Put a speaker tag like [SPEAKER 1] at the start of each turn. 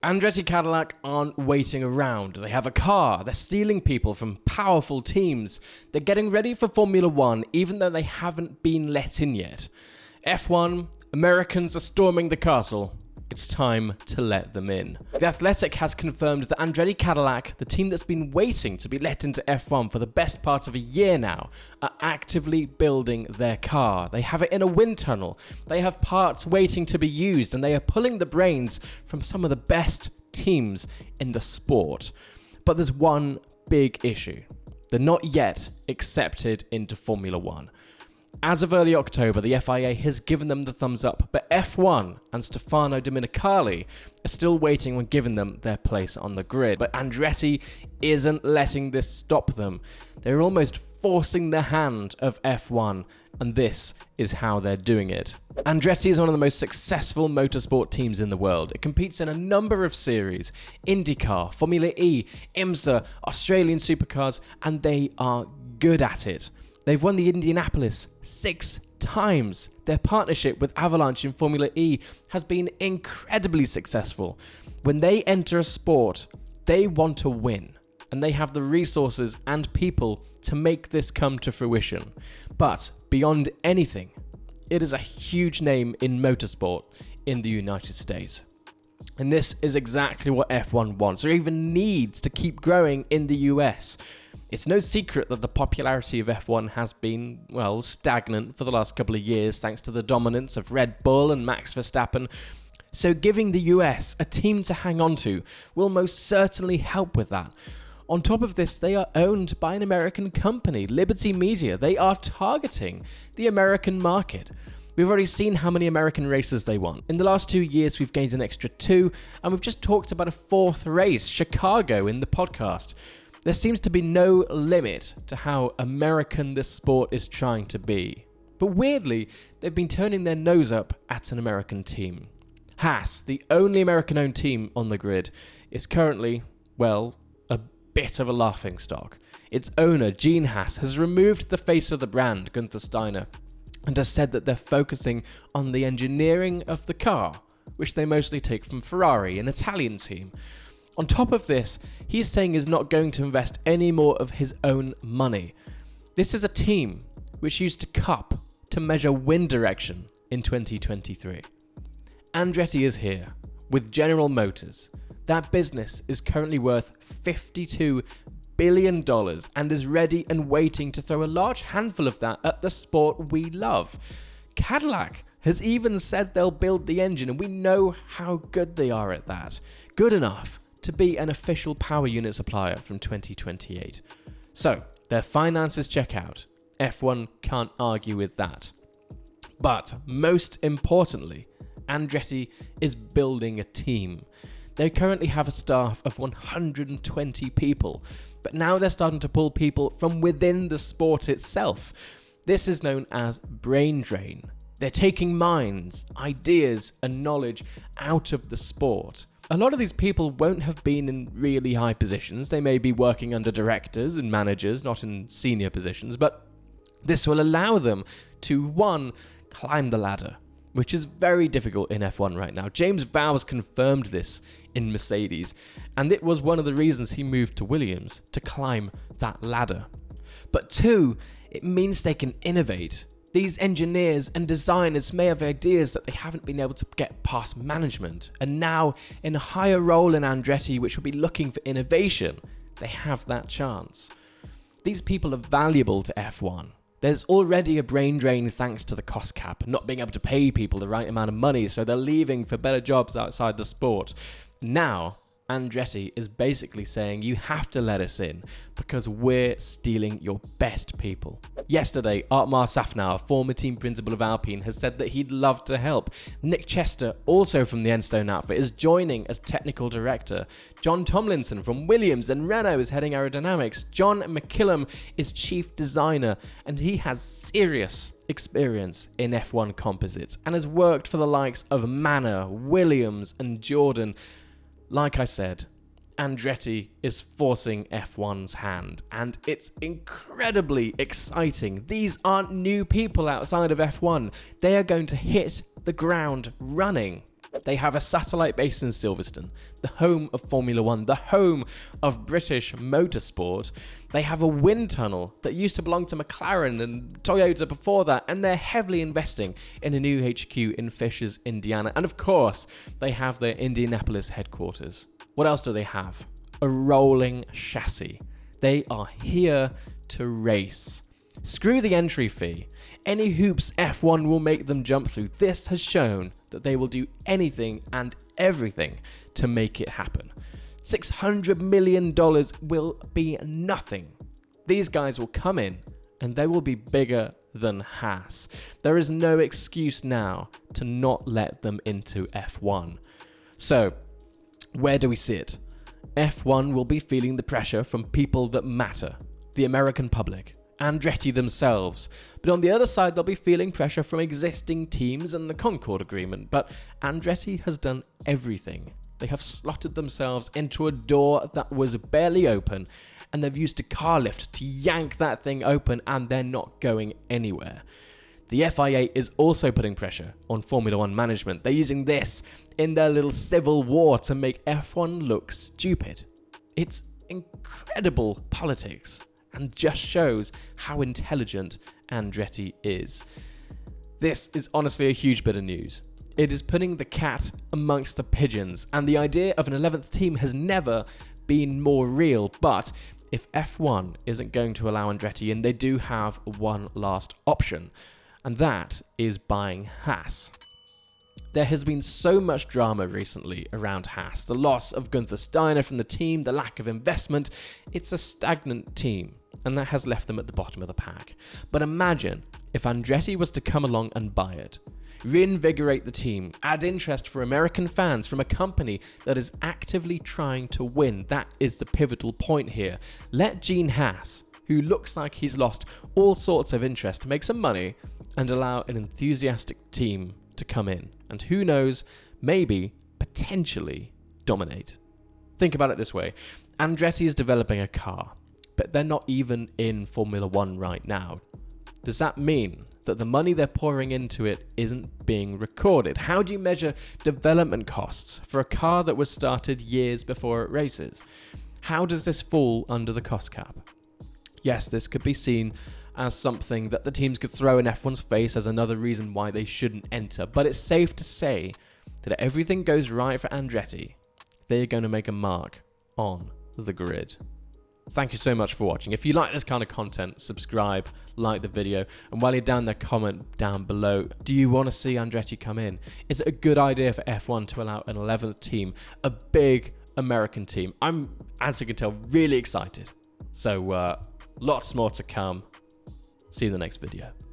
[SPEAKER 1] Andretti Cadillac aren't waiting around. They have a car. They're stealing people from powerful teams. They're getting ready for Formula 1 even though they haven't been let in yet. F1, Americans are storming the castle. It's time to let them in. The Athletic has confirmed that Andretti Cadillac, the team that's been waiting to be let into F1 for the best part of a year now, are actively building their car. They have it in a wind tunnel. They have parts waiting to be used, and they are pulling the brains from some of the best teams in the sport. But there's one big issue. They're not yet accepted into Formula 1. As of early October, the FIA has given them the thumbs up, but F1 and Stefano Domenicali are still waiting on giving them their place on the grid. But Andretti isn't letting this stop them. They're almost forcing the hand of F1, and this is how they're doing it. Andretti is one of the most successful motorsport teams in the world. It competes in a number of series: IndyCar, Formula E, IMSA, Australian supercars, and they are good at it. They've won the Indianapolis 6 times. Their partnership with Avalanche in Formula E has been incredibly successful. When they enter a sport, they want to win, and they have the resources and people to make this come to fruition. But beyond anything, it is a huge name in motorsport in the United States. And this is exactly what F1 wants, or even needs, to keep growing in the US. It's no secret that the popularity of F1 has been, stagnant for the last couple of years thanks to the dominance of Red Bull and Max Verstappen. So giving the US a team to hang on to will most certainly help with that. On top of this, they are owned by an American company, Liberty Media. They are targeting the American market. We've already seen how many American races they want. In the last 2 years, we've gained an extra 2, and we've just talked about a 4th race, Chicago, in the podcast. There seems to be no limit to how American this sport is trying to be. But weirdly, they've been turning their nose up at an American team. Haas, the only American-owned team on the grid, is currently, a bit of a laughingstock. Its owner, Gene Haas, has removed the face of the brand, Gunther Steiner, and has said that they're focusing on the engineering of the car, which they mostly take from Ferrari, an Italian team. On top of this, he's saying he's not going to invest any more of his own money. This is a team which used a cup to measure wind direction in 2023. Andretti is here with General Motors. That business is currently worth $52 billion and is ready and waiting to throw a large handful of that at the sport we love. Cadillac has even said they'll build the engine, and we know how good they are at that. Good enough to be an official power unit supplier from 2028. So, their finances check out. F1 can't argue with that. But most importantly, Andretti is building a team. They currently have a staff of 120 people, but now they're starting to pull people from within the sport itself. This is known as brain drain. They're taking minds, ideas, and knowledge out of the sport. A lot of these people won't have been in really high positions. They may be working under directors and managers, not in senior positions, but this will allow them to, 1, climb the ladder, which is very difficult in F1 right now. James Vowles confirmed this in Mercedes, and it was one of the reasons he moved to Williams, to climb that ladder. But 2, it means they can innovate. These engineers and designers may have ideas that they haven't been able to get past management, and now in a higher role in Andretti, which will be looking for innovation, they have that chance. These people are valuable to F1. There's already a brain drain thanks to the cost cap, not being able to pay people the right amount of money, so they're leaving for better jobs outside the sport. Now, Andretti is basically saying you have to let us in because we're stealing your best people. Yesterday, Artmar Safnauer, former team principal of Alpine, has said that he'd love to help. Nick Chester, also from the Enstone outfit, is joining as technical director. John Tomlinson from Williams and Renault is heading aerodynamics. John McKillum is chief designer, and he has serious experience in F1 composites and has worked for the likes of Manor, Williams, and Jordan. Like I said, Andretti is forcing F1's hand, and it's incredibly exciting. These aren't new people outside of F1. They are going to hit the ground running. They have a satellite base in Silverstone, the home of Formula One, the home of British motorsport. They have a wind tunnel that used to belong to McLaren and Toyota before that, and they're heavily investing in a new HQ in Fishers, Indiana. And of course, they have their Indianapolis headquarters. What else do they have? A rolling chassis. They are here to race. Screw the entry fee. Any hoops F1 will make them jump through. This has shown that they will do anything and everything to make it happen. $600 million will be nothing. These guys will come in and they will be bigger than Haas. There is no excuse now to not let them into F1. So, where do we sit? F1 will be feeling the pressure from people that matter, the American public, Andretti themselves. But on the other side, they'll be feeling pressure from existing teams and the Concord Agreement. But Andretti has done everything. They have slotted themselves into a door that was barely open, and they've used a car lift to yank that thing open, and they're not going anywhere. The FIA is also putting pressure on Formula One management. They're using this in their little civil war to make F1 look stupid. It's incredible politics, and just shows how intelligent Andretti is. This is honestly a huge bit of news. It is putting the cat amongst the pigeons, and the idea of an 11th team has never been more real. But if F1 isn't going to allow Andretti in, they do have one last option, and that is buying Haas. There has been so much drama recently around Haas. The loss of Gunther Steiner from the team, the lack of investment. It's a stagnant team, and that has left them at the bottom of the pack. But imagine if Andretti was to come along and buy it, reinvigorate the team, add interest for American fans from a company that is actively trying to win. That is the pivotal point here. Let Gene Haas, who looks like he's lost all sorts of interest, make some money and allow an enthusiastic team to come in. And who knows, maybe, potentially, dominate. Think about it this way. Andretti is developing a car, but they're not even in Formula One right now. Does that mean that the money they're pouring into it isn't being recorded? How do you measure development costs for a car that was started years before it races? How does this fall under the cost cap? Yes, this could be seen as something that the teams could throw in F1's face as another reason why they shouldn't enter, but it's safe to say that if everything goes right for Andretti, they're going to make a mark on the grid. Thank you so much for watching. If you like this kind of content, subscribe, like the video, and while you're down there, comment down below. Do you want to see Andretti come in? Is it a good idea for F1 to allow an 11th team, a big American team? I'm, as you can tell, really excited. So lots more to come. See you in the next video.